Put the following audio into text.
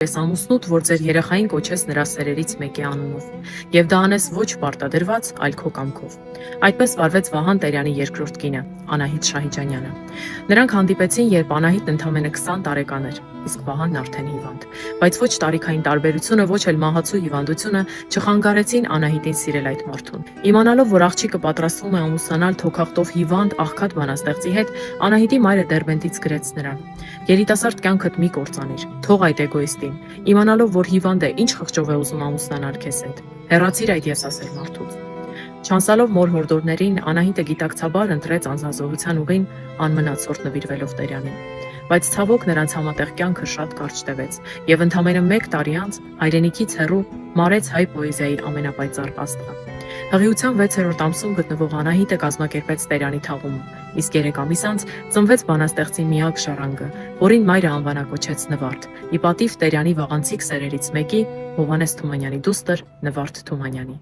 Ես ամուսնուդ, որ ձեր երեխային կոչես նրա սերերից մեկի անունով, եւ դա անես ոչ պարտադրված, այլ քո կամքով։ Այդպես վարվեց Վահան Տերյանի երկրորդ կինը, Անահիտ Շահիջանյանը։ Նրանք հանդիպեցին, երբ Անահիտն ընդամենը 20 տարեկան էր, իսկ Վահանն արդեն հիվանդ։ Բայց ոչ տարիքային տարբերությունը, ոչ էլ մահացու հիվանդությունը չխանգարեցին Անահիտին սիրել այդ մարդուն։ Իմանալով, որ աղջիկը պատրաստվում է ամուսնանալ թոքախտով հիվանդ աղքատ բանաստեղծի հետ, Անահիտի մայրը Դերբենտից գրեց նրան. երիտասարդ կյանքդ մի կործանիր, թող այդ էգոիստին, իմանալով, որ հիվանդ է, ինչ խղճով է ուզում ամուսնանալ քեզ հետ։ Հեռացիր այդ եսասեր մարդուց։ Չանցալով մոր հորդորներին, Անահիտը գիտակցաբար ընտրեց անձնազոհության ուղին, անմնացորդ նվիրվելով Տերյանին։ Բայց ցավոք նրանց համատեղ կյանքը շատ կարճ տևեց, եւ ընդամենը 1 տարի անց հայրենիքից հեռու մարեց հայ պոեզիայի ամենապայծառ աստղը։ Հղիության 6-րդ ամսում գտնվող Անահիտը կազմակերպեց Տերյանի թաղումը, իսկ 3 ամիս անց ծնվեց բանաստեղծի միակ ժառանգը, որին մայրը անվանակոչեց Նվարդ, ի պատիվ Տերյանի վաղանցիկ սերերից մեկի՝ Հովհաննես Թումանյանի դուստր Նվարդ Թումանյանի։